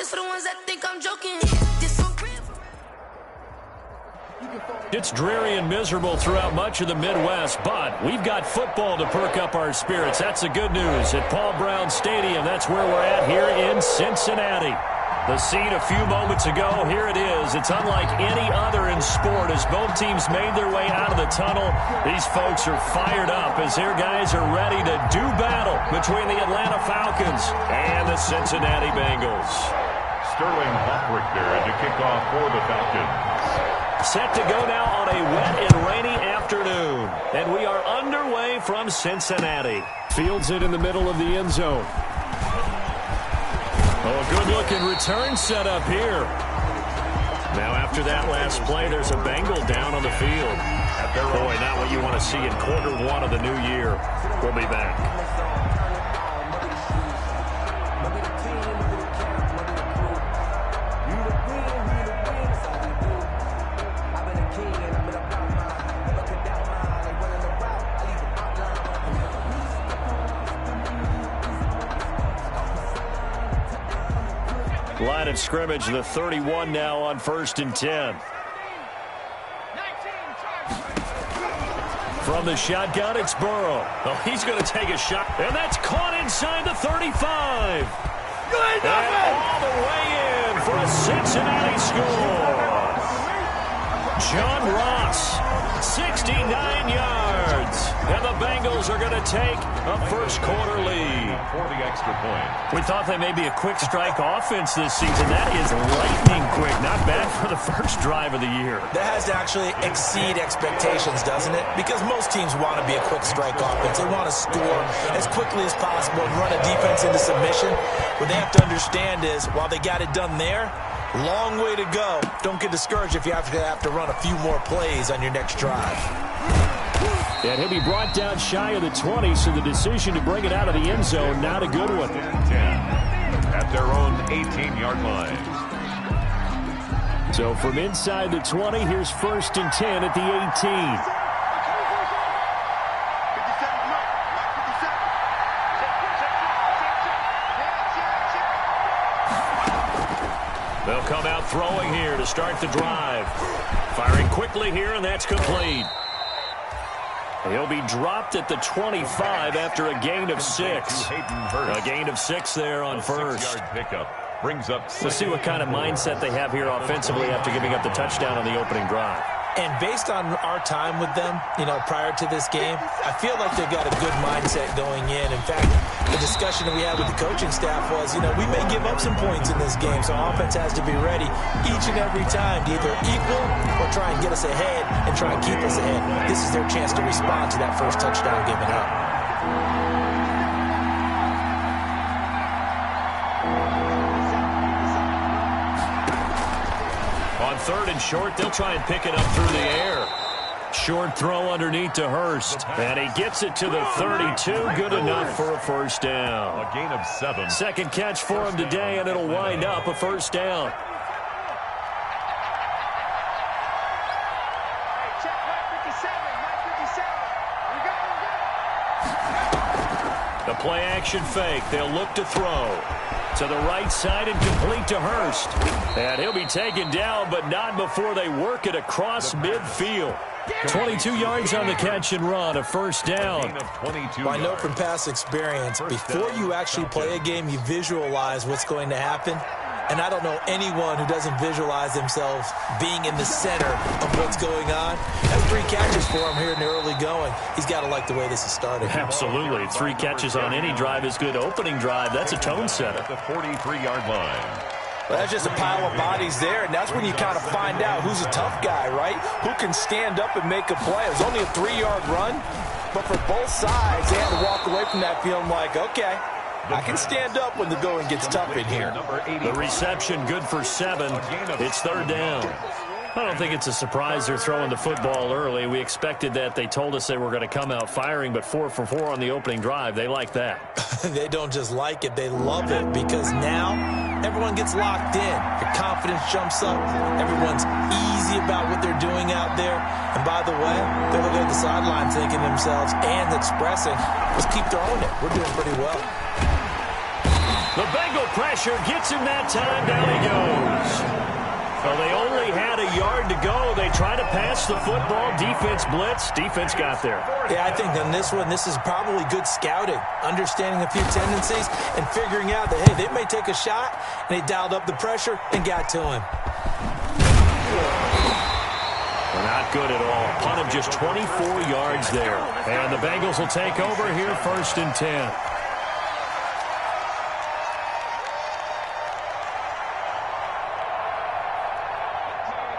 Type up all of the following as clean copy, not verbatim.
Just for the ones that think I'm joking. It's dreary and miserable throughout much of the Midwest, but we've got football to perk up our spirits. That's the good news. At Paul Brown Stadium, that's where we're at here in Cincinnati. The scene a few moments ago, here it is. It's unlike any other in sport as both teams made their way out of the tunnel. These folks are fired up as their guys are ready to do battle between the Atlanta Falcons and the Cincinnati Bengals. Sterling Hoffrichter to kick off for the Falcons. Set to go now on a wet and rainy afternoon. And we are underway from Cincinnati. Fields it in the middle of the end zone. Oh, a good-looking return set up here. Now, after that last play, there's a Bengal down on the field. Boy, not what you want to see in quarter one of the new year. We'll be back. Line of scrimmage, the 31 now on 1st and 10. From the shotgun, it's Burrow. Oh, he's going to take a shot, and that's caught inside the 35. And all the way in for a Cincinnati score. John Ross, 69 yards. And the Bengals are going to take a first-quarter lead. For the extra point. We thought they may be a quick strike offense this season. That is lightning quick. Not bad for the first drive of the year. That has to actually exceed expectations, doesn't it? Because most teams want to be a quick strike offense. They want to score as quickly as possible and run a defense into submission. What they have to understand is, while they got it done there, long way to go. Don't get discouraged if you have to run a few more plays on your next drive. And he'll be brought down shy of the 20, so the decision to bring it out of the end zone, not a good one. 10 at their own 18-yard line. So from inside the 20, here's 1st and 10 at the 18. They'll come out throwing here to start the drive. Firing quickly here, and that's complete. He'll be dropped at the 25 after a gain of 6. A gain of 6 there on first. 6-yard pickup brings up. We'll see what kind of mindset they have here offensively after giving up the touchdown on the opening drive. And based on our time with them, prior to this game, I feel like they've got a good mindset going in. In fact, the discussion that we had with the coaching staff was, we may give up some points in this game, so offense has to be ready each and every time to either equal or try and get us ahead and try and keep us ahead. This is their chance to respond to that first touchdown given up. On 3rd and short, they'll try and pick it up through the air. Short throw underneath to Hurst. And he gets it to the 32. Good enough for a first down. A gain of 7. Second catch for him today, and it'll wind up a first down. The play action fake. They'll look to throw. To the right side and complete to Hurst. And he'll be taken down, but not before they work it across midfield. 22 yards on the catch and run, a first down. I know from past experience, before you actually play a game, you visualize what's going to happen. And I don't know anyone who doesn't visualize themselves being in the center of what's going on. That's 3 catches for him here in the early going. He's got to like the way this is starting. Absolutely. 3 catches on any drive is good. Opening drive, that's a tone setter. At the 43-yard line. Well, that's just a pile of bodies there, and that's when you kind of find out who's a tough guy, right? Who can stand up and make a play. It was only a 3-yard run, but for both sides, they had to walk away from that feeling like, okay, I can stand up when the going gets tough in here. The reception good for 7. It's 3rd down. I don't think it's a surprise they're throwing the football early. We expected that. They told us they were going to come out firing, but 4 for 4 on the opening drive. They like that. They don't just like it. They love it because now everyone gets locked in. Your confidence jumps up. Everyone's easy about what they're doing out there. And by the way, they're looking at the sideline thinking to themselves and expressing, let's keep throwing it. We're doing pretty well. The Bengal pressure gets him that time. Down he goes. Well, they only had a yard to go. They tried to pass the football. Defense blitz. Defense got there. Yeah, I think on this one, this is probably good scouting, understanding a few tendencies, and figuring out that, hey, they may take a shot, and they dialed up the pressure and got to him. Not good at all. Punt of just 24 yards there. And the Bengals will take over here, 1st and 10.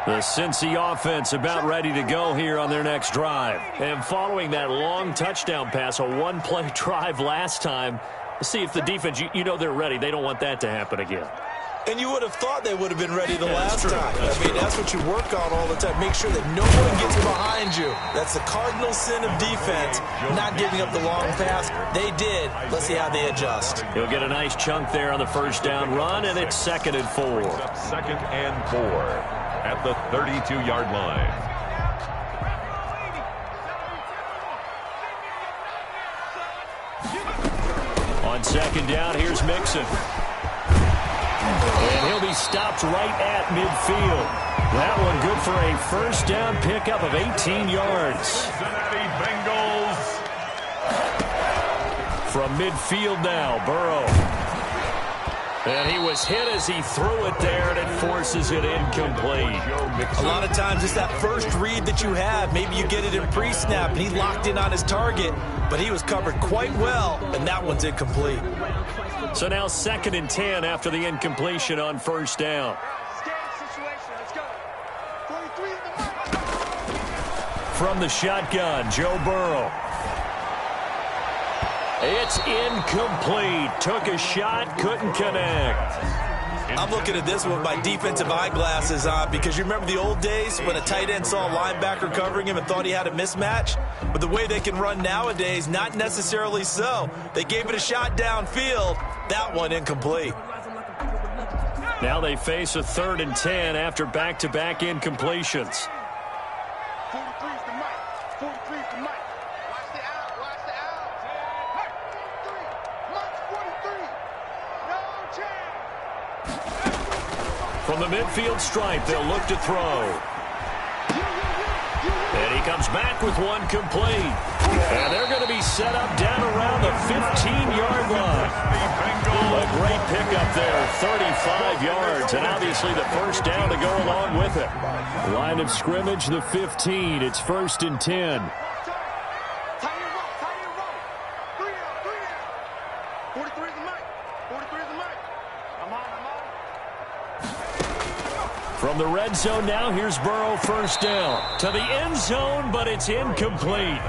The Cincy offense about ready to go here on their next drive. And following that long touchdown pass, a one-play drive last time, let's see if the defense, you know they're ready. They don't want that to happen again. And you would have thought they would have been ready the last time. That's what you work on all the time. Make sure that no one gets behind you. That's the cardinal sin of defense, not giving up the long pass. They did. Let's see how they adjust. He'll get a nice chunk there on the 1st down run, and it's 2nd and 4. 2nd and 4 at the 32-yard line. On 2nd down, here's Mixon. And he'll be stopped right at midfield. That one good for a 1st down pickup of 18 yards. Cincinnati Bengals. From midfield now, Burrow. And he was hit as he threw it there, and it forces it incomplete. A lot of times it's that first read that you have. Maybe you get it in pre-snap, and he locked in on his target, but he was covered quite well, and that one's incomplete. So now 2nd and 10 after the incompletion on 1st down. From the shotgun, Joe Burrow. It's incomplete. Took a shot, couldn't connect. I'm looking at this with my defensive eyeglasses on because you remember the old days when a tight end saw a linebacker covering him and thought he had a mismatch? But the way they can run nowadays, not necessarily so. They gave it a shot downfield. That one incomplete. Now they face a 3rd and 10 after back-to-back incompletions. 43's the mic. 43's the mic. Watch the out. Watch the out. Hey, 43. Mike's 43. No chance. From the midfield stripe, they'll look to throw. And he comes back with one complete. And they're going to be set up down around the 15-yard line. A great pickup there, 35 yards, and obviously the 1st down to go along with it. Line of scrimmage, the 15. It's 1st and 10. From the red zone now, here's Burrow, 1st down. To the end zone, but it's incomplete.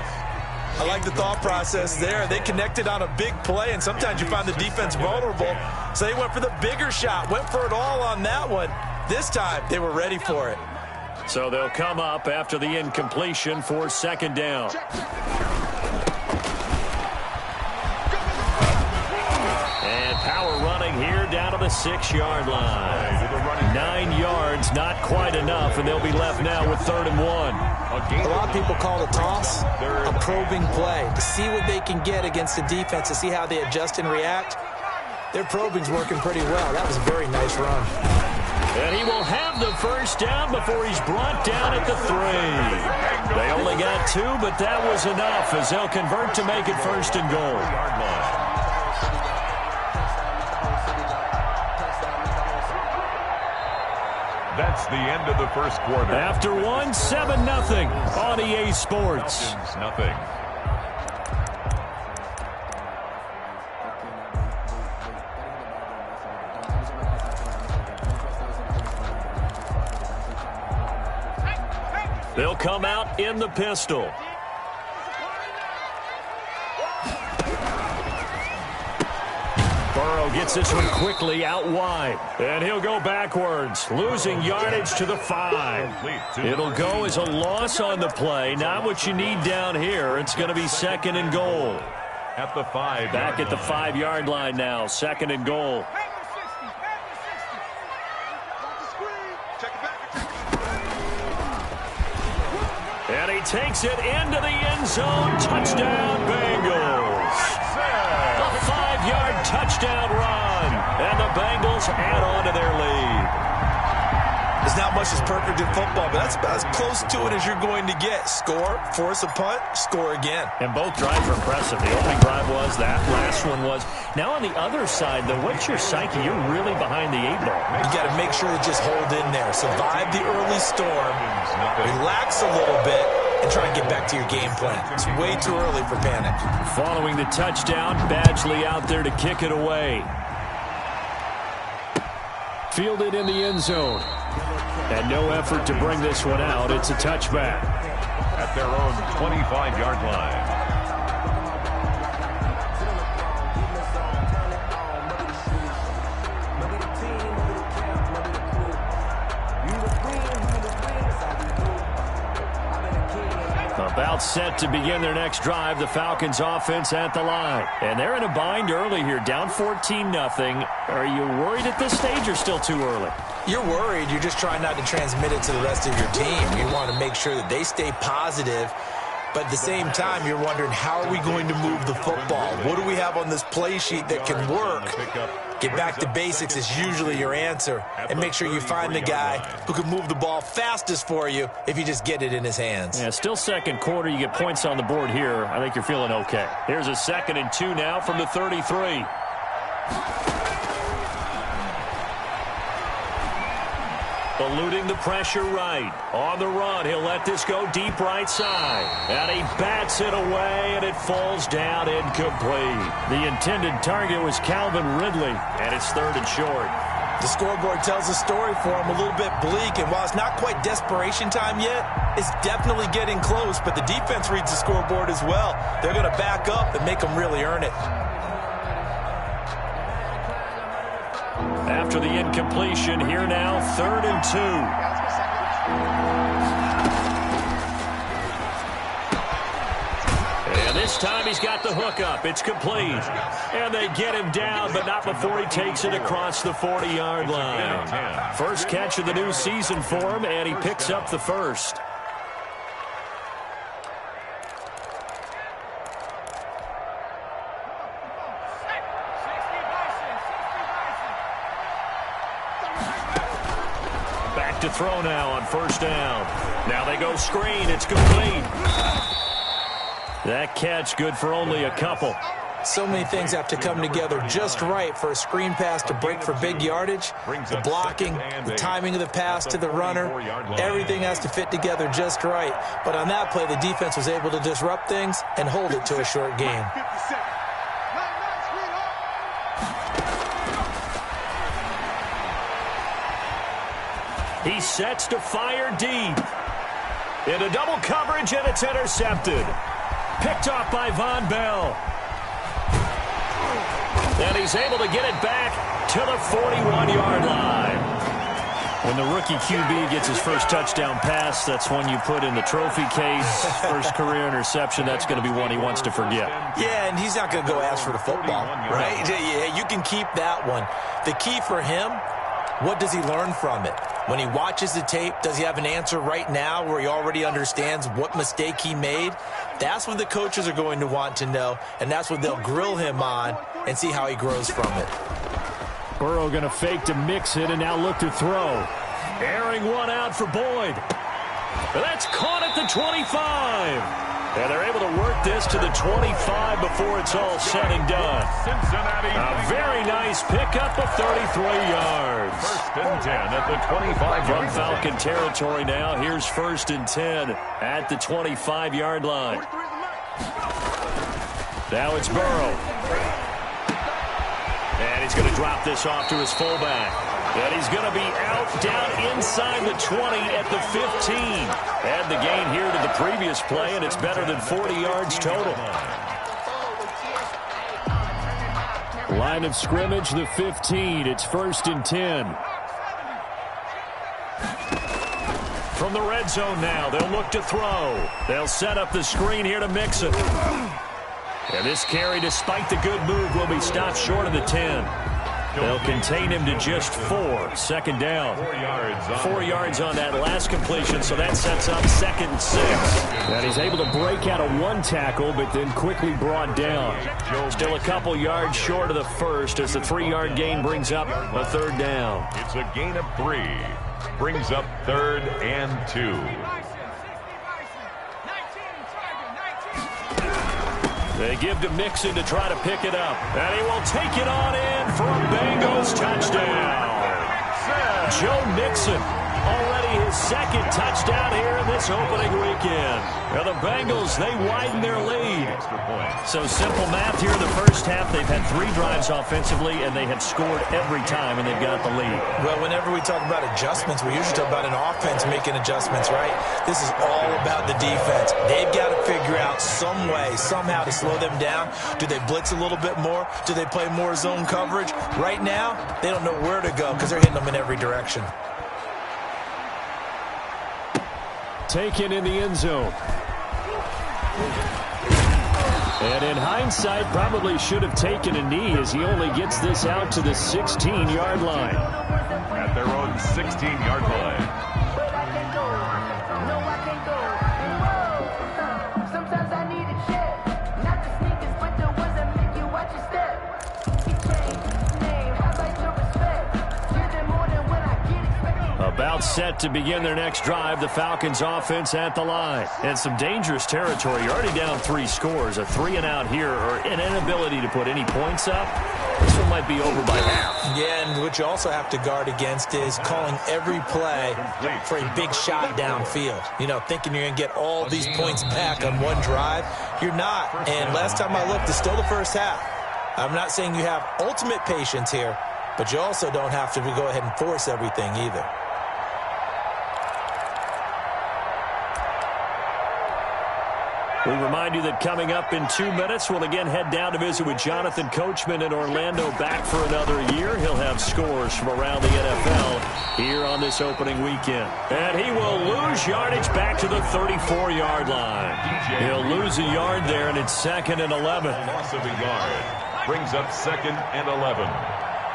I like the thought process there. They connected on a big play, and sometimes you find the defense vulnerable. So they went for the bigger shot, went for it all on that one. This time, they were ready for it. So they'll come up after the incompletion for 2nd down. And power running here down to the 6-yard line. 9 yards, not quite enough, and they'll be left now with 3rd and 1. A lot of people call the toss a probing play to see what they can get against the defense, to see how they adjust and react. Their probing's working pretty well. That was a very nice run. And he will have the 1st down before he's brought down at the 3. They only got 2, but that was enough as they'll convert to make it 1st and goal. That's the end of the 1st quarter. After one, 7-0 on EA Sports. Nothing. They'll come out in the pistol. Burrow gets this one quickly out wide. And he'll go backwards, losing yardage to the 5. It'll go as a loss on the play. Not what you need down here. It's going to be 2nd and goal. At the 5. Back at the 5-yard line now. 2nd and goal. And he takes it into the end zone. Touchdown, Bengals. A 5-yard touchdown run. Bengals add on to their lead. There's not much that's perfect in football, but that's about as close to it as you're going to get. Score, force a punt, score again. And both drives were impressive. The opening drive was, that last one was. Now on the other side, though, what's your psyche? You're really behind the 8-ball. You got to make sure to just hold in there. Survive the early storm, relax a little bit, and try and get back to your game plan. It's way too early for panic. Following the touchdown, Badgley out there to kick it away. Fielded in the end zone. And no effort to bring this one out. It's a touchback. At their own 25-yard line. About set to begin their next drive, the Falcons offense at the line. And they're in a bind early here, down 14-0. Are you worried at this stage or still too early? You're worried. You're just trying not to transmit it to the rest of your team. You want to make sure that they stay positive. But at the same time, you're wondering, how are we going to move the football? What do we have on this play sheet that can work? Get back to basics is usually your answer. And make sure you find the guy who can move the ball fastest for you if you just get it in his hands. Yeah, still second quarter. You get points on the board here. I think you're feeling okay. Here's a 2nd and 2 now from the 33. Eluding the pressure right. On the run, he'll let this go deep right side. And he bats it away, and it falls down incomplete. The intended target was Calvin Ridley, and it's 3rd and short. The scoreboard tells a story for him, a little bit bleak, and while it's not quite desperation time yet, it's definitely getting close, but the defense reads the scoreboard as well. They're going to back up and make them really earn it. After the incompletion, here now, 3rd and 2. And this time he's got the hook up. It's complete. And they get him down, but not before he takes it across the 40-yard line. First catch of the new season for him, and he picks up the first. To throw now on 1st down. Now they go screen. It's complete. That catch good for only a couple. So many things have to come together just right for a screen pass to break for big yardage. The blocking, the timing of the pass to the runner, everything has to fit together just right. But on that play, the defense was able to disrupt things and hold it to a short game. He sets to fire deep. Into double coverage, and it's intercepted. Picked off by Von Bell. And he's able to get it back to the 41-yard line. When the rookie QB gets his first touchdown pass, that's one you put in the trophy case. First career interception, that's going to be one he wants to forget. Yeah, and he's not going to go ask for the football, right? Yeah, you can keep that one. The key for him, what does he learn from it? When he watches the tape, does he have an answer right now where he already understands what mistake he made? That's what the coaches are going to want to know, and that's what they'll grill him on and see how he grows from it. Burrow going to fake to mix it and now look to throw. Airing one out for Boyd. That's caught at the 25. And they're able to work this to the 25 before it's all said and done. A very nice pickup of 33 yards. 1st and 10 at the 25. From Falcon territory now, here's 1st and 10 at the 25-yard line. Now it's Burrow. And he's going to drop this off to his fullback. And he's going to be out down inside the 20 at the 15. Add the gain here to the previous play, and it's better than 40 yards total. Line of scrimmage, the 15. It's 1st and 10. From the red zone now, they'll look to throw. They'll set up the screen here to mix it. And this carry, despite the good move, will be stopped short of the 10. They'll contain him to just 4. Second down. 4 yards on that last completion, so that sets up 2nd and 6. And he's able to break out of 1 tackle, but then quickly brought down. Still a couple yards short of the first as the 3-yard gain brings up a 3rd down. It's a gain of 3. Brings up 3rd and 2. They give to Mixon to try to pick it up. And he will take it on in for a Bengals touchdown. Joe Mixon, already his 2nd touchdown here in this opening weekend. Now the Bengals, they widen their lead. So simple math here in the first half. They've had 3 drives offensively, and they have scored every time, and they've got the lead. Well, whenever we talk about adjustments, we usually talk about an offense making adjustments, right? This is all about the defense. They've got to figure out some way, somehow to slow them down. Do they blitz a little bit more? Do they play more zone coverage? Right now, they don't know where to go because they're hitting them in every direction. Taken in the end zone. And in hindsight, probably should have taken a knee as he only gets this out to the 16-yard line. At their own 16-yard line. About set to begin their next drive, the Falcons offense at the line. And some dangerous territory. You're already down 3 scores. A 3-and-out here or an inability to put any points up. This one might be over by half. Yeah, and what you also have to guard against is calling every play for a big shot downfield. You know, thinking you're going to get all these points back on one drive. You're not. And last time I looked, it's still the first half. I'm not saying you have ultimate patience here, but you also don't have to go ahead and force everything either. We remind you that coming up in 2 minutes, we'll again head down to visit with Jonathan Coachman in Orlando, back for another year. He'll have scores from around the NFL here on this opening weekend. And he will lose yardage back to the 34-yard line. He'll lose a yard there, and it's 2nd and 11. Loss of a yard. Brings up 2nd and 11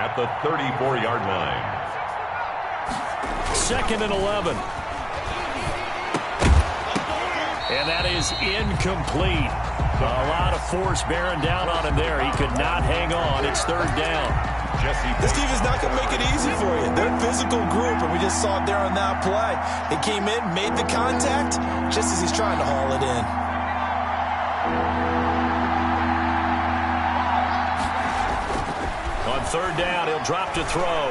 at the 34-yard line. 2nd and 11. And that is incomplete. A lot of force bearing down on him there. He could not hang on. It's 3rd down. This defense is not going to make it easy for you. They're a physical group, and we just saw it there on that play. They came in, made the contact, just as he's trying to haul it in. On 3rd down, he'll drop to throw.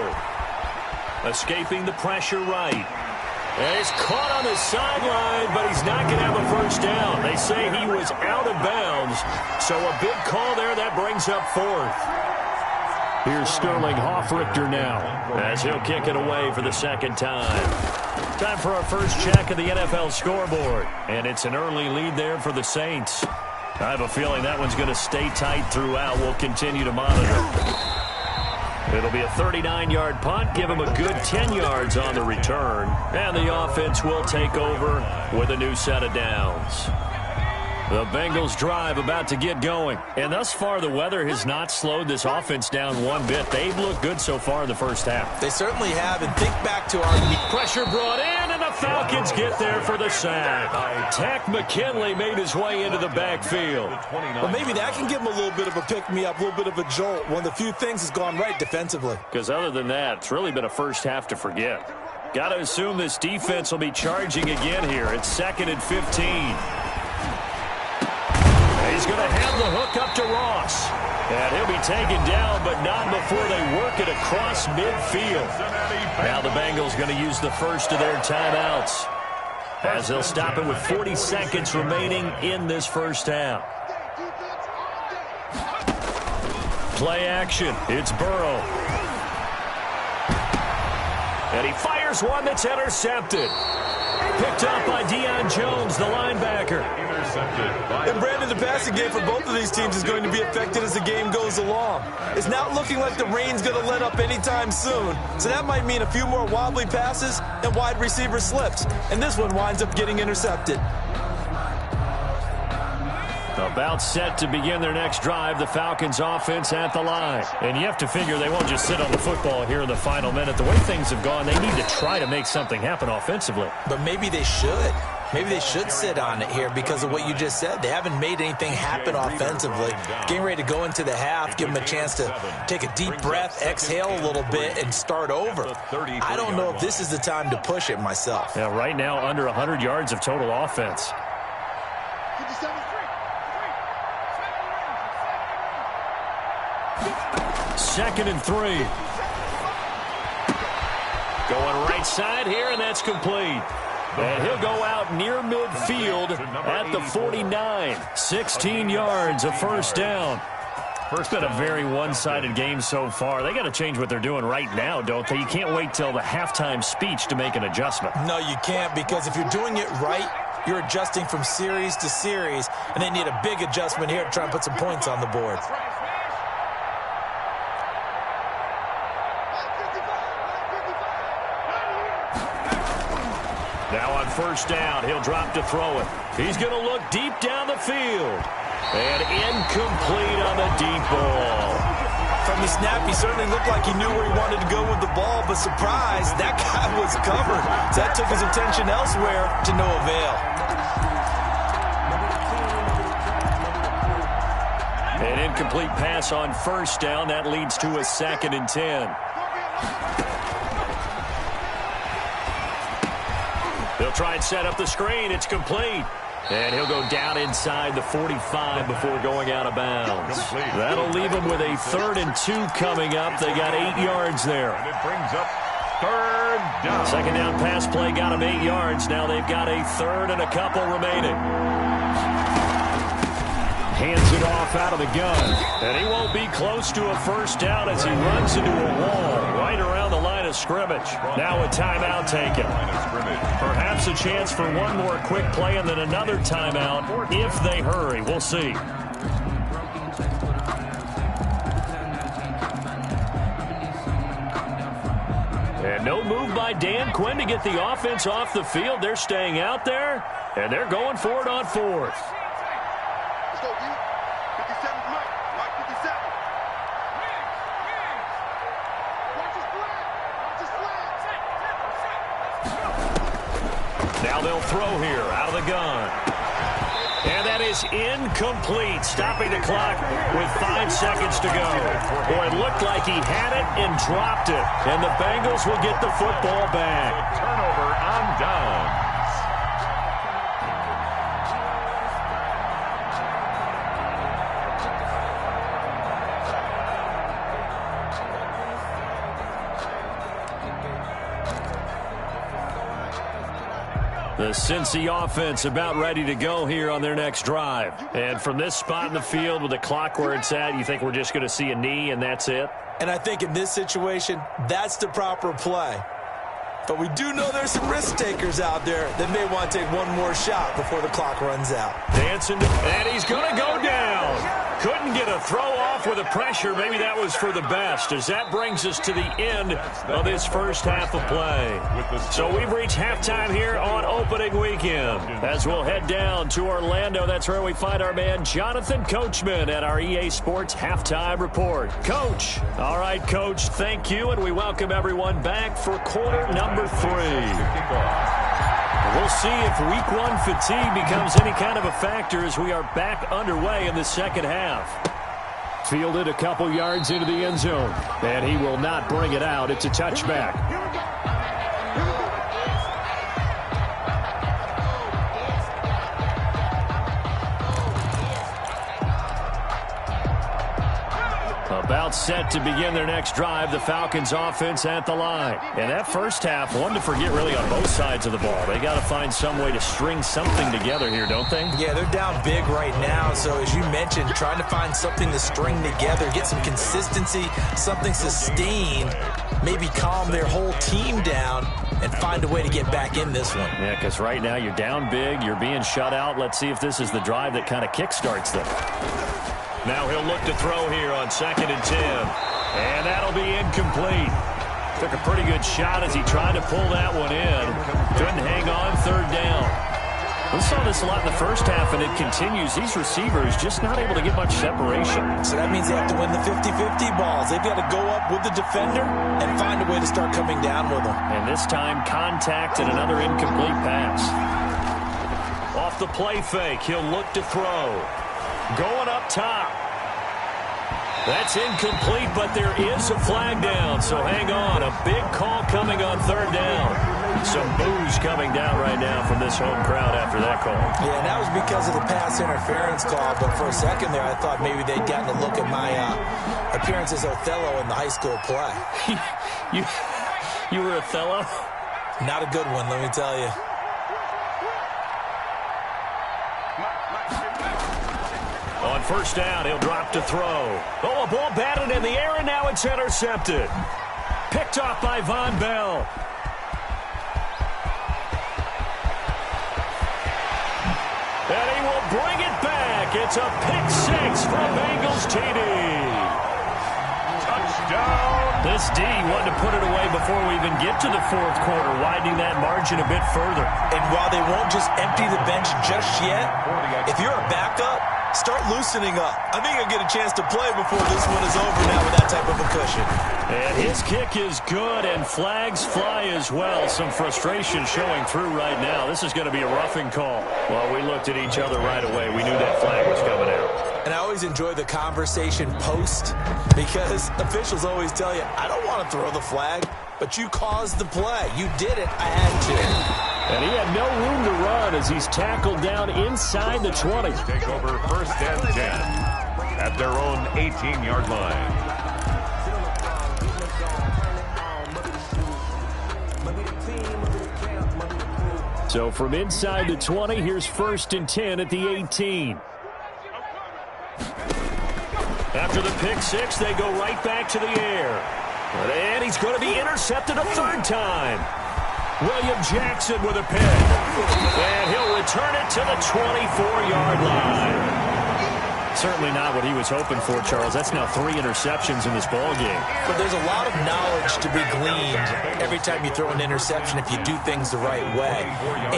Escaping the pressure right. And he's caught on the sideline, but he's not going to have a first down. They say he was out of bounds, so a big call there. That brings up 4th. Here's Sterling Hoffrichter now as he'll kick it away for the 2nd time. Time for our first check of the NFL scoreboard, and it's an early lead there for the Saints. I have a feeling that one's going to stay tight throughout. We'll continue to monitor. It'll be a 39-yard punt. Give him a good 10 yards on the return. And the offense will take over with a new set of downs. The Bengals drive about to get going. And thus far, the weather has not slowed this offense down one bit. They've looked good so far in the first half. They certainly have. And think back to our pressure brought in, and the Falcons get there for the sack. Takk McKinley made his way into the backfield. Well, maybe that can give him a little bit of a pick-me-up, a little bit of a jolt. One of the few things has gone right defensively. Because other than that, it's really been a first half to forget. Got to assume this defense will be charging again here. It's 2nd and 15. He's going to have the hook up to Ross. And he'll be taken down, but not before they work it across midfield. Now the Bengals going to use the first of their timeouts, as they'll stop it with 40 seconds remaining in this first half. Play action. It's Burrow. And he fires one that's intercepted. Picked up by Deion Jones, the linebacker. And Brandon, the passing game for both of these teams is going to be affected as the game goes along. It's not looking like the rain's going to let up anytime soon. So that might mean a few more wobbly passes and wide receiver slips. And this one winds up getting intercepted. The About set to begin their next drive, the Falcons offense at the line. And you have to figure they won't just sit on the football here in the final minute. The way things have gone, they need to try to make something happen offensively. But maybe they should. Maybe they should sit on it here because of what you just said. They haven't made anything happen offensively. Getting ready to go into the half, give them a chance to take a deep breath, exhale a little bit, and start over. I don't know if this is the time to push it myself. Yeah, right now under 100 yards of total offense. 2nd and 3. Going right side here, and that's complete. And he'll go out near midfield at the 49. 16 yards, a first down. It's been a very one-sided game so far. They got to change what they're doing right now, don't they? You can't wait till the halftime speech to make an adjustment. No, you can't, because if you're doing it right, you're adjusting from series to series, and they need a big adjustment here to try and put some points on the board. Now on first down, he'll drop to throw it. He's going to look deep down the field. And incomplete on the deep ball. From the snap, he certainly looked like he knew where he wanted to go with the ball, but surprise, that guy was covered. So that took his attention elsewhere to no avail. An incomplete pass on first down. That leads to a 2nd and 10. He'll try and set up the screen. It's complete. And he'll go down inside the 45 before going out of bounds. That'll leave him with a 3rd and 2 coming up. They got 8 yards there. And it brings up 3rd down. Second down pass play got him 8 yards. Now they've got a 3rd and a couple remaining. Hands it off out of the gun. And he won't be close to a first down as he runs into a wall right around the line of scrimmage. Now a timeout taken. Perhaps a chance for one more quick play and then another timeout if they hurry. We'll see. And no move by Dan Quinn to get the offense off the field. They're staying out there, and they're going for it on 4th. Let's go, D. 57's Mike. Mike 57. Watch his flag. Watch his flag. Now they'll throw here out of the gun. And that is incomplete, stopping the clock with 5 seconds to go. Boy, it looked like he had it and dropped it. And the Bengals will get the football back. Turnover on downs. The Cincy offense about ready to go here on their next drive. And from this spot in the field with the clock where it's at, you think we're just going to see a knee and that's it? And I think in this situation, that's the proper play. But we do know there's some risk takers out there that may want to take one more shot before the clock runs out. Dancing, and he's going to go down. Couldn't get a throw off with the pressure. Maybe that was for the best, as that brings us to the end of this first half of play. So we've reached halftime here on opening weekend. As we'll head down to Orlando, that's where we find our man Jonathan Coachman at our EA Sports Halftime Report. Coach. All right, Coach, thank you, and we welcome everyone back for quarter number 3. We'll see if week 1 fatigue becomes any kind of a factor as we are back underway in the second half. Fielded a couple yards into the end zone, and he will not bring it out. It's a touchback. About set to begin their next drive, the Falcons offense at the line. And that first half, one to forget really on both sides of the ball. They got to find some way to string something together here, don't they? Yeah, they're down big right now. So as you mentioned, trying to find something to string together, get some consistency, something sustained, maybe calm their whole team down and find a way to get back in this one. Yeah, because right now you're down big, you're being shut out. Let's see if this is the drive that kind of kickstarts them. Now he'll look to throw here on 2nd and 10. And that'll be incomplete. Took a pretty good shot as he tried to pull that one in. Couldn't hang on 3rd down. We saw this a lot in the first half, and it continues. These receivers just not able to get much separation. So that means they have to win the 50-50 balls. They've got to go up with the defender and find a way to start coming down with them. And this time, contact and another incomplete pass. Off the play fake, he'll look to throw. Going up top. That's incomplete, but there is a flag down, so hang on. A big call coming on third down. Some boos coming down right now from this home crowd after that call. Yeah, and that was because of the pass interference call, but for a second there I thought maybe they'd gotten a look at my appearance as Othello in the high school play. You were Othello? Not a good one, let me tell you. On first down, he'll drop to throw. Oh, a ball batted in the air, and now it's intercepted. Picked off by Von Bell. And he will bring it back. It's a pick six from Bengals TD. Touchdown. This D wanted to put it away before we even get to the fourth quarter, widening that margin a bit further. And while they won't just empty the bench just yet, if you're a backup, start loosening up. I think you'll get a chance to play before this one is over now with that type of a cushion. And his kick is good, and flags fly as well. Some frustration showing through right now. This is going to be a roughing call. Well, we looked at each other right away. We knew that flag was coming out. And I always enjoy the conversation post because officials always tell you, I don't want to throw the flag, but you caused the play. You did it. I had to. And he had no room to run as he's tackled down inside the 20. Take over first and 10 at their own 18-yard line. So from inside the 20, here's first and 10 at the 18. After the pick six, they go right back to the air. And he's going to be intercepted a third time. William Jackson with a pick. And he'll return it to the 24-yard line. Certainly not what he was hoping for, Charles. That's now 3 interceptions in this ballgame. But there's a lot of knowledge to be gleaned every time you throw an interception if you do things the right way.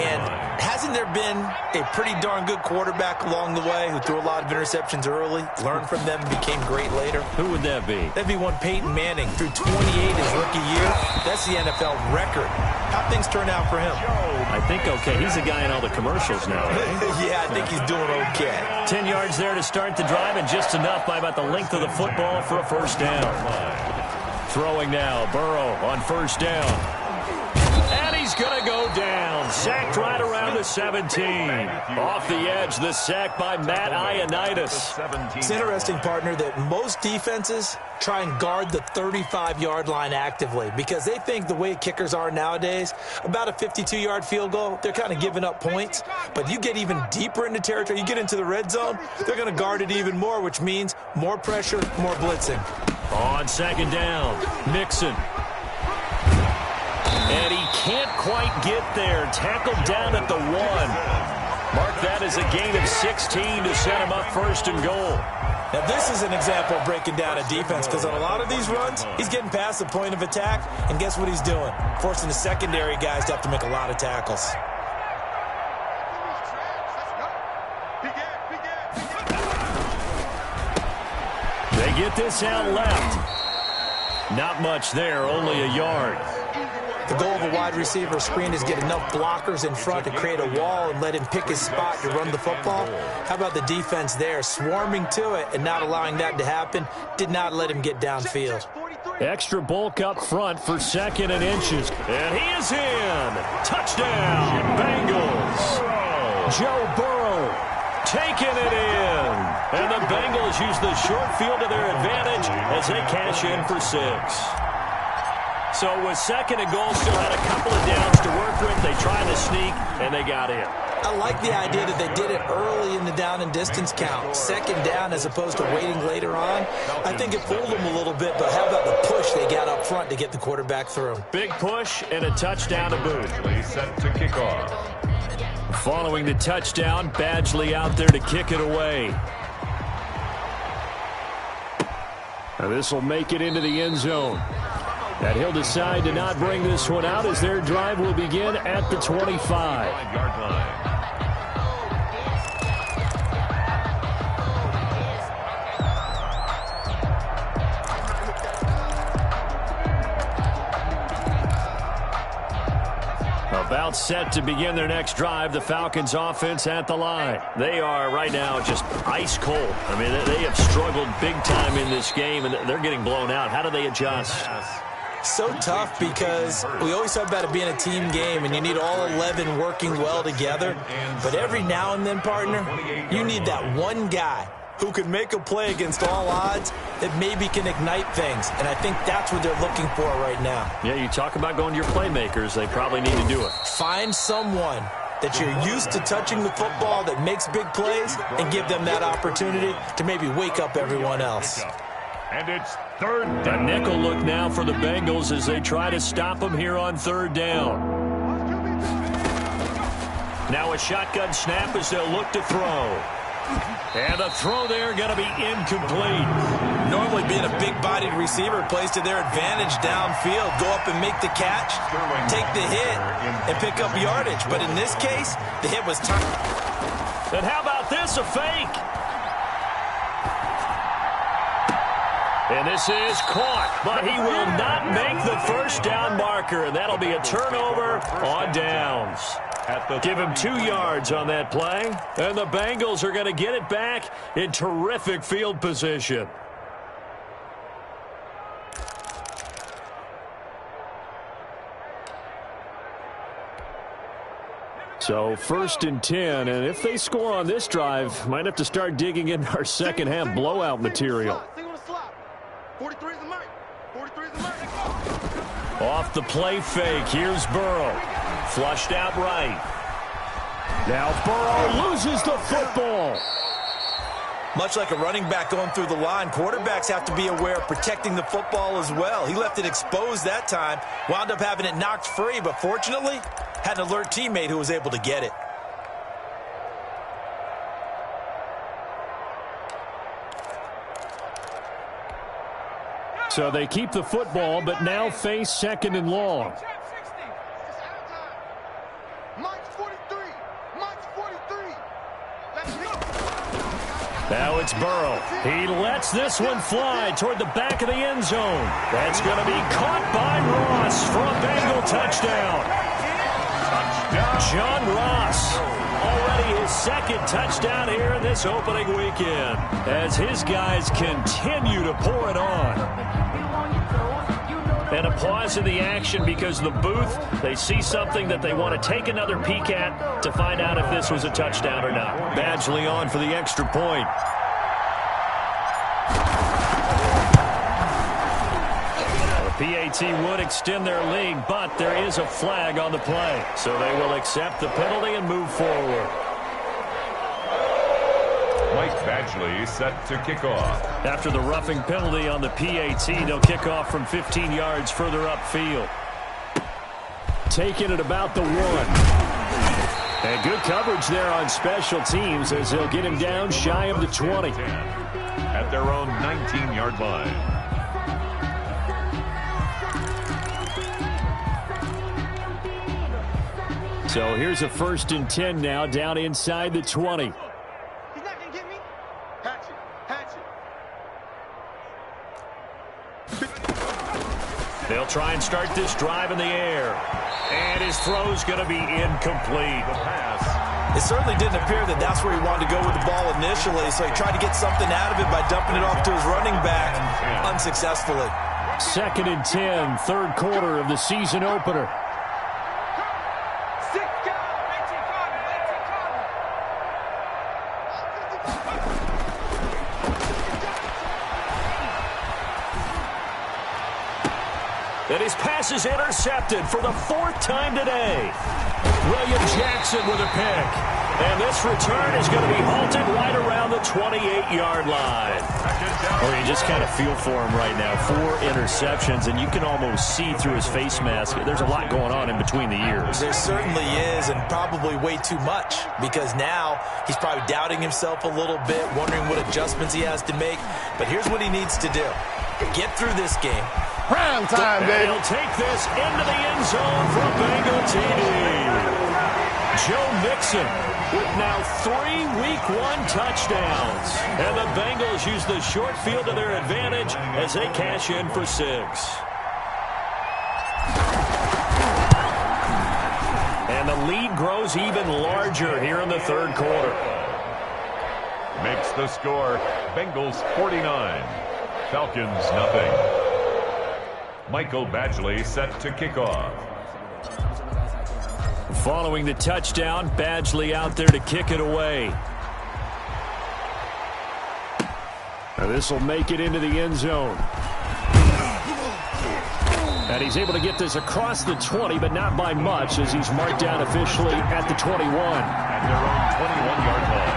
And hasn't there been a pretty darn good quarterback along the way who threw a lot of interceptions early, learned from them, and became great later? Who would that be? That'd be one Peyton Manning. Threw 28 his rookie year. That's the NFL record. How things turn out for him? I think okay. He's a guy in all the commercials now, right? Yeah, I think he's doing okay. 10 yards there to start the drive, and just enough by about the length of the football for a first down. Throwing now, Burrow on first down. And he's going to go down. Sacked right around the 17. Off the edge, the sack by Matt Ioannidis. It's interesting, partner, that most defenses try and guard the 35-yard line actively because they think the way kickers are nowadays, about a 52-yard field goal, they're kind of giving up points. But you get even deeper into territory, you get into the red zone, they're going to guard it even more, which means more pressure, more blitzing. On second down, Mixon. And he can't quite get there. Tackled down at the 1. Mark that as a gain of 16 to set him up first and goal. Now, this is an example of breaking down a defense because on a lot of these runs, he's getting past the point of attack, and guess what he's doing? Forcing the secondary guys to have to make a lot of tackles. They get this out left. Not much there, only a yard. The goal of a wide receiver screen is get enough blockers in front to create a wall and let him pick his spot to run the football. How about the defense there, swarming to it and not allowing that to happen? Did not let him get downfield. Extra bulk up front for second and inches. And he is in. Touchdown, Bengals. Joe Burrow taking it in. And the Bengals use the short field to their advantage as they cash in for 6. So with second and goal, still had a couple of downs to work with. They tried to sneak, and they got in. I like the idea that they did it early in the down and distance count. Second down as opposed to waiting later on. I think it fooled them a little bit, but how about the push they got up front to get the quarterback through? Big push and a touchdown to boot. Set to kick off. Following the touchdown, Badgley out there to kick it away. Now this will make it into the end zone. And he'll decide to not bring this one out as their drive will begin at the 25. About set to begin their next drive, the Falcons offense at the line. They are right now just ice cold. I mean, they have struggled big time in this game, and they're getting blown out. How do they adjust? So tough because we always talk about it being a team game, and you need all 11 working well together. But every now and then, partner, you need that one guy who can make a play against all odds that maybe can ignite things. And I think that's what they're looking for right now. Yeah, you talk about going to your playmakers. They probably need to do it. Find someone that you're used to touching the football that makes big plays and give them that opportunity to maybe wake up everyone else. And it's third A down. nickel look now for the Bengals as they try to stop them here on third down. Now a shotgun snap as they'll look to throw. And the throw there going to be incomplete. Normally being a big-bodied receiver plays to their advantage downfield. Go up and make the catch, take the hit, and pick up yardage. But in this case, the hit was timed. And how about this, a fake? And this is caught, but he will not make the first down marker, and that'll be a turnover on downs. Give him 2 yards on that play, and the Bengals are going to get it back in terrific field position. So 1st and 10, and if they score on this drive, might have to start digging into our second half blowout material. 43 is the mark. 43 is the mark. Off the play fake, here's Burrow. Flushed out right. Now Burrow loses the football. Much like a running back going through the line, quarterbacks have to be aware of protecting the football as well. He left it exposed that time, wound up having it knocked free, but fortunately, had an alert teammate who was able to get it. So they keep the football, but now face 2nd and long. Now it's Burrow. He lets this one fly toward the back of the end zone. That's going to be caught by Ross for a Bengal touchdown. John Ross, already his 2nd touchdown here in this opening weekend, as his guys continue to pour it on. And a pause in the action because the booth, they see something that they want to take another peek at to find out if this was a touchdown or not. Badgley on for the extra point. The PAT would extend their lead, but there is a flag on the play. So they will accept the penalty and move forward. Mike Badgley set to kick off. After the roughing penalty on the PAT, they'll kick off from 15 yards further upfield. Taking it about the 1. And good coverage there on special teams as they'll get him down shy of the 20. At their own 19-yard line. So here's a 1st and 10 now down inside the 20. They'll try and start this drive in the air. And his throw's going to be incomplete. The pass. It certainly didn't appear that that's where he wanted to go with the ball initially, so he tried to get something out of it by dumping it off to his running back unsuccessfully. 2nd and 10, 3rd quarter of the season opener. And his pass is intercepted for the 4th time today. William Jackson with a pick. And this return is going to be halted right around the 28-yard line. Well, you just kind of feel for him right now. 4 interceptions, and you can almost see through his face mask. There's a lot going on in between the ears. There certainly is, and probably way too much, because now he's probably doubting himself a little bit, wondering what adjustments he has to make. But here's what he needs to do. Get through this game. Prime time, baby. He'll take this into the end zone for a Bengal TD. Joe Mixon with now 3 Week 1 touchdowns. And the Bengals use the short field to their advantage as they cash in for 6. lead grows even larger here in the third quarter. Makes the score Bengals 49, Falcons nothing. Michael Badgley set to kick off. Following the touchdown, Badgley out there to kick it away. Now this will make it into the end zone. And he's able to get this across the 20, but not by much, as he's marked down officially at the 21. At their own 21-yard line.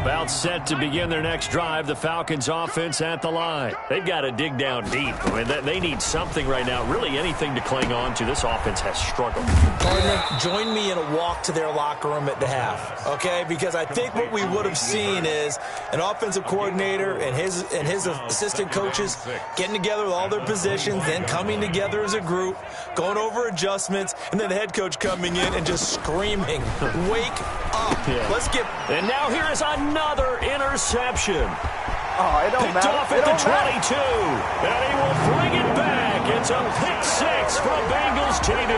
About set to begin their next drive, the Falcons offense at the line. They've got to dig down deep. I mean, they need something right now, really anything to cling on to. This offense has struggled. Gardner, join me in a walk to their locker room at the half, okay? Because I think what we would have seen is an offensive coordinator and his assistant coaches getting together with all their positions, then coming together as a group, going over adjustments, and then the head coach coming in and just screaming, wake up. Yeah. Let's get... And now here is another interception. Oh, it don't Picked matter. off at the 22. And he will bring it back. It's a pick six from Bengals TV.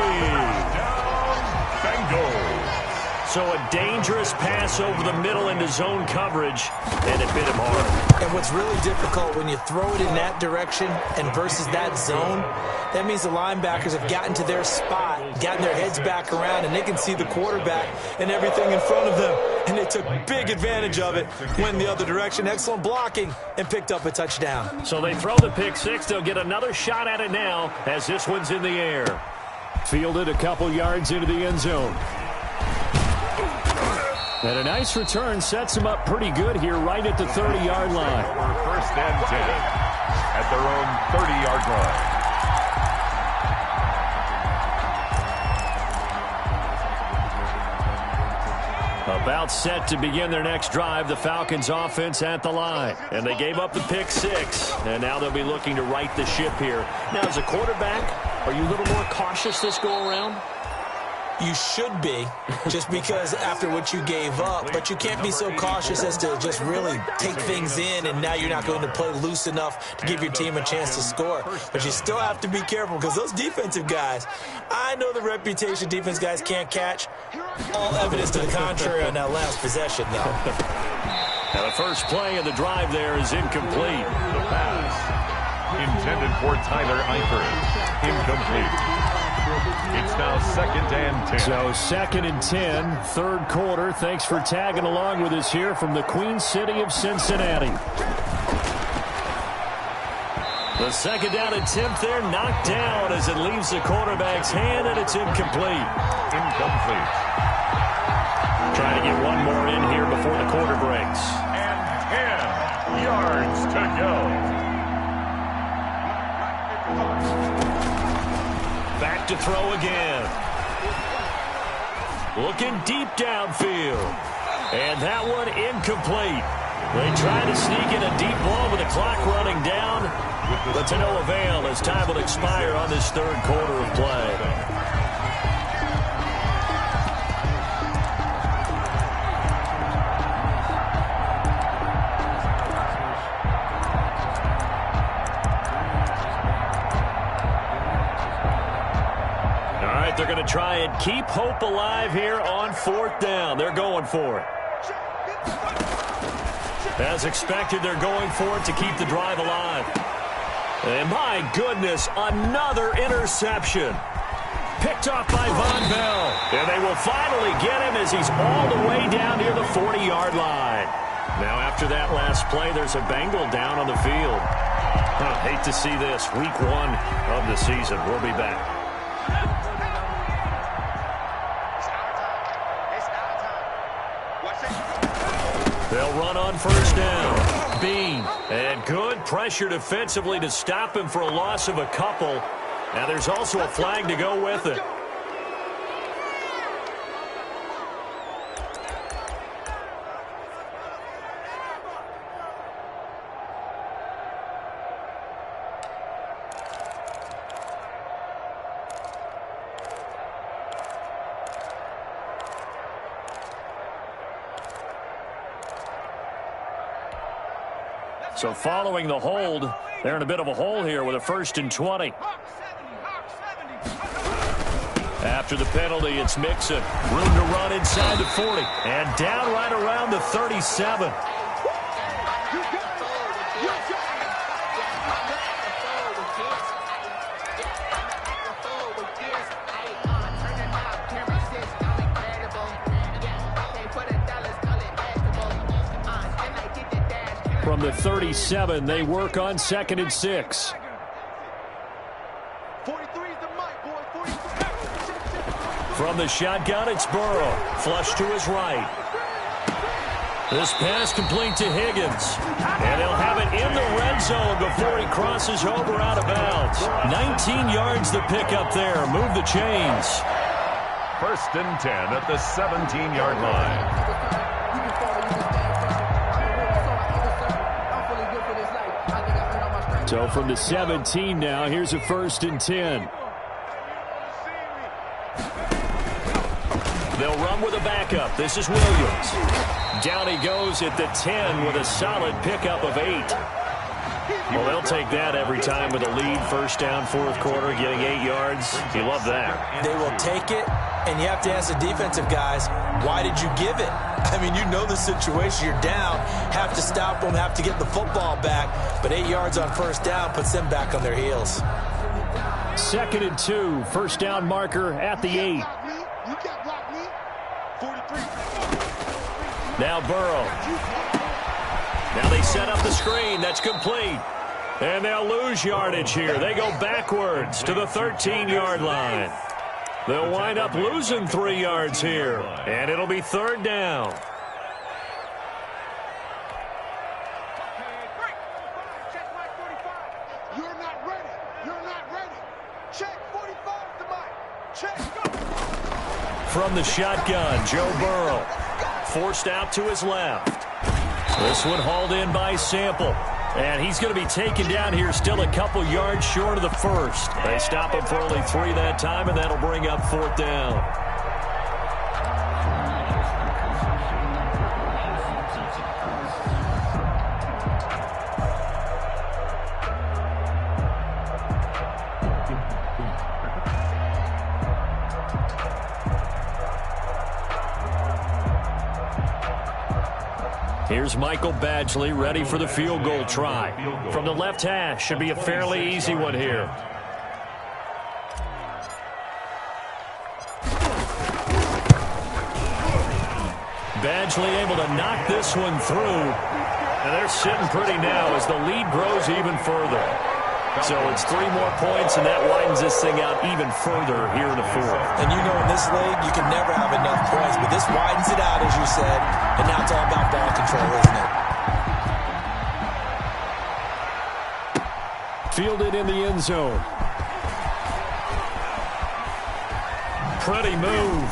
Bengals. So a dangerous pass over the middle into zone coverage, and it bit him hard. And what's really difficult when you throw it in that direction and versus that zone, that means the linebackers have gotten to their spot, gotten their heads back around, and they can see the quarterback and everything in front of them. And they took big advantage of it, went the other direction, excellent blocking, and picked up a touchdown. So they throw the pick six. They'll get another shot at it now as this one's in the air. Fielded a couple yards into the end zone. And a nice return sets him up pretty good here right at the 30-yard line. For first and 10 at their own 30-yard line. About set to begin their next drive, the Falcons offense at the line. And they gave up the pick six, and now they'll be looking to right the ship here. Now, as a quarterback, are you a little more cautious this go-around? You should be, just because after what you gave up, but you can't be so cautious as to just really take things in, and now you're not going to play loose enough to give your team a chance to score. But you still have to be careful, because those defensive guys, I know the reputation defense guys can't catch. All evidence to the contrary on that last possession, though. Now the first play of the drive there is incomplete. The pass intended for Tyler Eifert. Incomplete. It's now second and 10. So second and 10, third quarter. Thanks for tagging along with us here from the Queen City of Cincinnati. The second down attempt there knocked down as it leaves the quarterback's hand, and it's incomplete. Incomplete. Trying to get one more in here before the quarter breaks. And 10 yards to go. Back to throw again. Looking deep downfield. And that one incomplete. They try to sneak in a deep ball with the clock running down, but to no avail as time will expire on this third quarter of play. They're going to try and keep hope alive here on fourth down. They're going for it. As expected, they're going for it to keep the drive alive. And my goodness, another interception. Picked off by Von Bell. And they will finally get him as he's all the way down near the 40-yard line. Now after that last play, there's a Bengal down on the field. Hate to see this. Week 1 of the season. We'll be back. They'll run on first down. Bean. And good pressure defensively to stop him for a loss of a couple. Now there's also a flag to go with it. So following the hold, they're in a bit of a hole here with a 1st and 20. After the penalty, it's Mixon. Room to run inside the 40. And down right around the 37. From the 37, they work on 2nd and 6. 43 is the mic, boy. 43. From the shotgun, it's Burrow. Flush to his right. This pass complete to Higgins. And they'll have it in the red zone before he crosses over out of bounds. 19 yards to pick up there. Move the chains. 1st and 10 at the 17-yard line. So from the 17 now, here's a 1st and 10. They'll run with a backup. This is Williams. Down he goes at the 10 with a solid pickup of 8. Well, they'll take that every time with a lead. 1st down, 4th quarter, getting 8 yards. You love that. They will take it, and you have to ask the defensive guys, why did you give it? I mean, you know the situation. You're down, have to stop them, have to get the football back. But 8 yards on 1st down puts them back on their heels. 2nd and 2, 1st down marker at the 8. You can't block me. 43. Now Burrow. Now they set up the screen. That's complete. And they'll lose yardage here. They go backwards to the 13-yard line. They'll wind up losing 3 yards here. And it'll be 3rd down. You're not ready. You're not ready. Check 45 the mic. Check. From the shotgun, Joe Burrow. Forced out to his left. This one hauled in by Sample. And he's going to be taken down here, still a couple yards short of the 1st. They stop him for only 3 that time, and that'll bring up 4th down. Here's Michael Badgley ready for the field goal try. From the left hash, should be a fairly easy one here. Badgley able to knock this one through. And they're sitting pretty now as the lead grows even further. So it's 3 more points, and that widens this thing out even further here in the 4th. And you know in this league, you can never have enough points. But this widens it out, as you said. And now it's all about ball control, isn't it? Fielded in the end zone. Pretty move.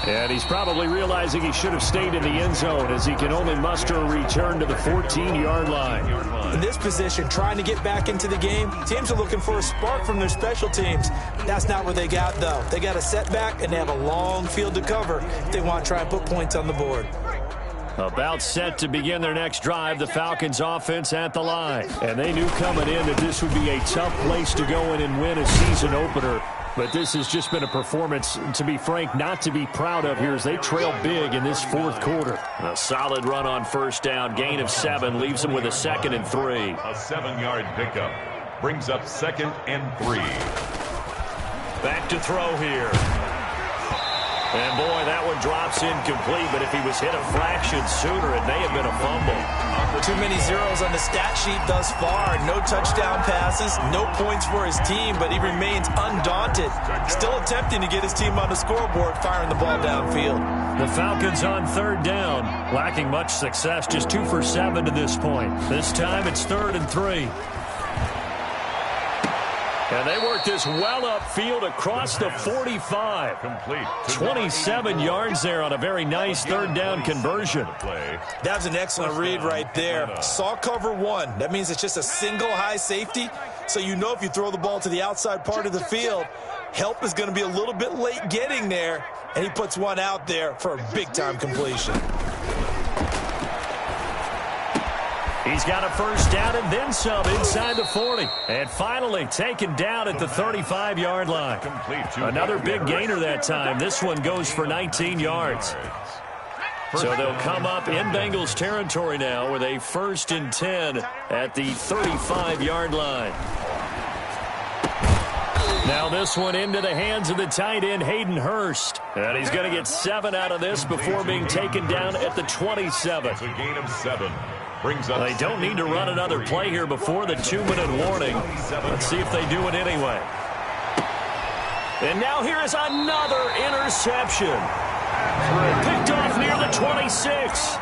And he's probably realizing he should have stayed in the end zone as he can only muster a return to the 14-yard line. In this position, trying to get back into the game, teams are looking for a spark from their special teams. That's not what they got, though. They got a setback, and they have a long field to cover if they want to try and put points on the board. About set to begin their next drive, the Falcons offense at the line. And they knew coming in that this would be a tough place to go in and win a season opener. But this has just been a performance, to be frank, not to be proud of here as they trail big in this 4th quarter. A solid run on 1st down, gain of 7, leaves them with a 2nd and 3. A 7-yard pickup brings up 2nd and 3. Back to throw here. And, boy, that one drops incomplete, but if he was hit a fraction sooner, it may have been a fumble. Too many zeros on the stat sheet thus far. No touchdown passes, no points for his team, but he remains undaunted. Still attempting to get his team on the scoreboard, firing the ball downfield. The Falcons on 3rd down, lacking much success, just 2 for 7 to this point. This time it's 3rd and 3. And they work this well upfield across the 45. Complete. 27 yards there on a very nice 3rd down conversion. That was an excellent read right there. Saw cover 1. That means it's just a single high safety. So you know if you throw the ball to the outside part of the field, help is going to be a little bit late getting there. And he puts one out there for a big-time completion. He's got a first down and then some inside the 40. And finally taken down at the 35-yard line. Another big gainer that time. This one goes for 19 yards. So they'll come up in Bengals territory now with a 1st and 10 at the 35-yard line. Now this one into the hands of the tight end, Hayden Hurst. And he's going to get 7 out of this before being taken down at the 27. It's a gain of 7. They don't need to run another play here before the 2-minute warning. Let's see if they do it anyway. And now here is another interception. Picked off near the 26.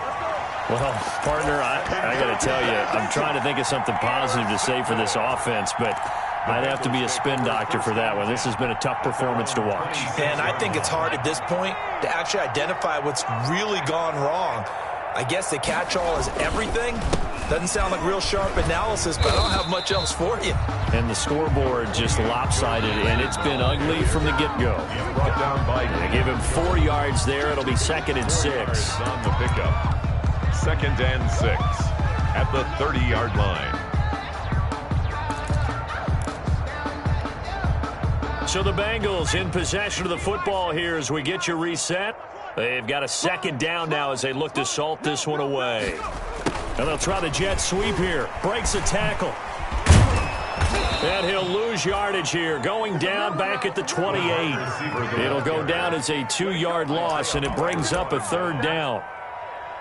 Well, partner, I got to tell you, I'm trying to think of something positive to say for this offense, but I'd have to be a spin doctor for that one. This has been a tough performance to watch. And I think it's hard at this point to actually identify what's really gone wrong. I guess the catch-all is everything. Doesn't sound like real sharp analysis, but I don't have much else for you. And the scoreboard just lopsided, and it's been ugly from the get-go. Brought down by They give him 4 yards there. It'll be 2nd and 6. On the pickup. 2nd and 6 at the 30-yard line. So the Bengals in possession of the football here as we get you reset. They've got a 2nd down now as they look to salt this one away. And they'll try the jet sweep here. Breaks a tackle. And he'll lose yardage here. Going down back at the 28. It'll go down as a 2-yard loss, and it brings up a 3rd down.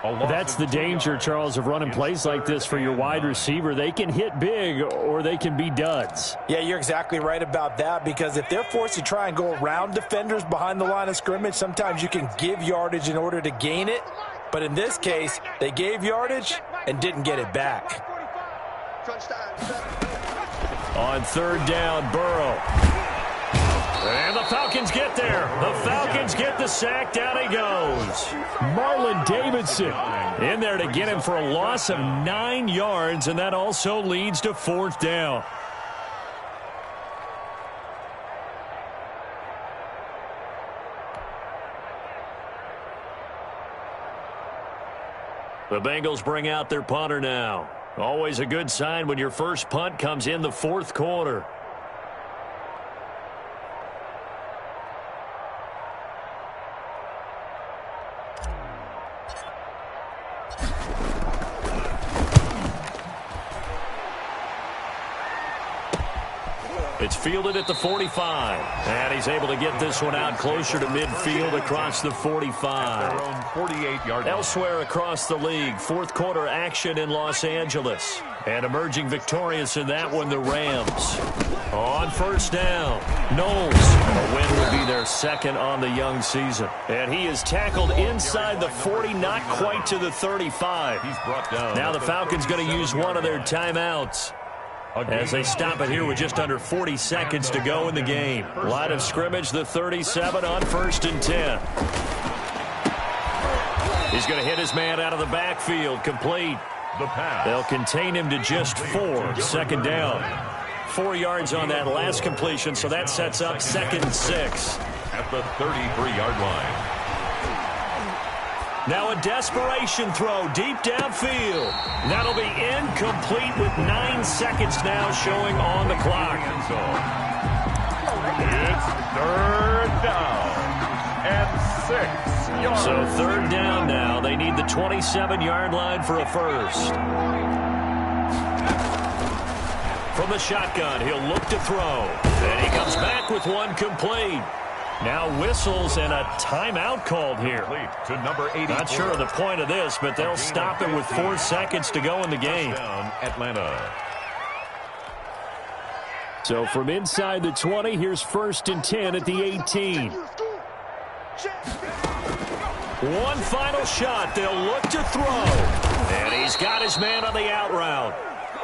That's the danger, Charles, of running plays like this for your wide receiver. They can hit big or they can be duds. Yeah, you're exactly right about that, because if they're forced to try and go around defenders behind the line of scrimmage, sometimes you can give yardage in order to gain it. But in this case, they gave yardage and didn't get it back. On 3rd down, Burrow. And the Falcons get there. The Falcons get the sack. Down he goes. Marlon Davidson in there to get him for a loss of 9 yards, and that also leads to 4th down. The Bengals bring out their punter now. Always a good sign when your first punt comes in the 4th quarter. It's fielded at the 45. And he's able to get this one out closer to midfield across the 45. 48-yard. Elsewhere across the league, 4th quarter action in Los Angeles. And emerging victorious in that one, the Rams. On 1st down, Knowles. A win would be their 2nd on the young season. And he is tackled inside the 40, not quite to the 35. He's brought down. Now the Falcons going to use one of their timeouts as they stop it here with just under 40 seconds to go in the game. Line of scrimmage, the 37 on 1st and 10. He's going to hit his man out of the backfield, complete. The pass. They'll contain him to just 4, 2nd down. 4 yards on that last completion, so that sets up 2nd and 6. At the 33-yard line. Now a desperation throw deep downfield. That'll be incomplete with 9 seconds now showing on the clock. It's 3rd down and 6 yards. So 3rd down now. They need the 27-yard line for a first. From the shotgun, he'll look to throw. And he comes back with one complete. Now whistles and a timeout called here. To number 84. Not sure of the point of this, but they'll stop it with 4 seconds to go in the game. Atlanta. So from inside the 20, here's 1st and 10 at the 18. One final shot. They'll look to throw. And he's got his man on the out route.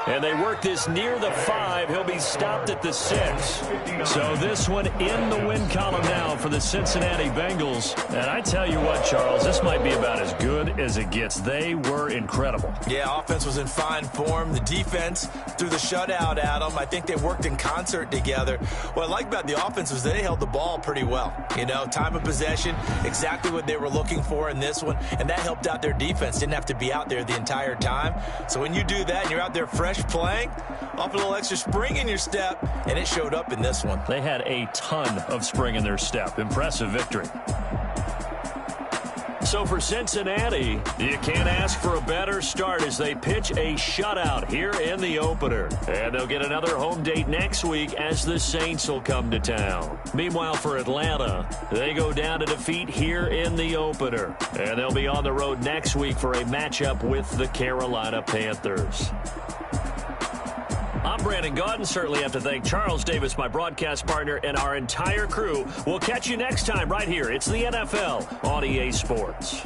And they work this near the 5. He'll be stopped at the 6. So this one in the win column now for the Cincinnati Bengals. And I tell you what, Charles, this might be about as good as it gets. They were incredible. Yeah, offense was in fine form. The defense threw the shutout at them. I think they worked in concert together. What I like about the offense was they held the ball pretty well. You know, time of possession, exactly what they were looking for in this one. And that helped out their defense. Didn't have to be out there the entire time. So when you do that and you're out there fresh playing, off a little extra spring in your step, and it showed up in this one. They had a ton of spring in their step. Impressive victory. So for Cincinnati, you can't ask for a better start as they pitch a shutout here in the opener. And they'll get another home date next week as the Saints will come to town. Meanwhile, for Atlanta, they go down to defeat here in the opener. And they'll be on the road next week for a matchup with the Carolina Panthers. I'm Brandon Gaudin. Certainly have to thank Charles Davis, my broadcast partner, and our entire crew. We'll catch you next time right here. It's the NFL on EA Sports.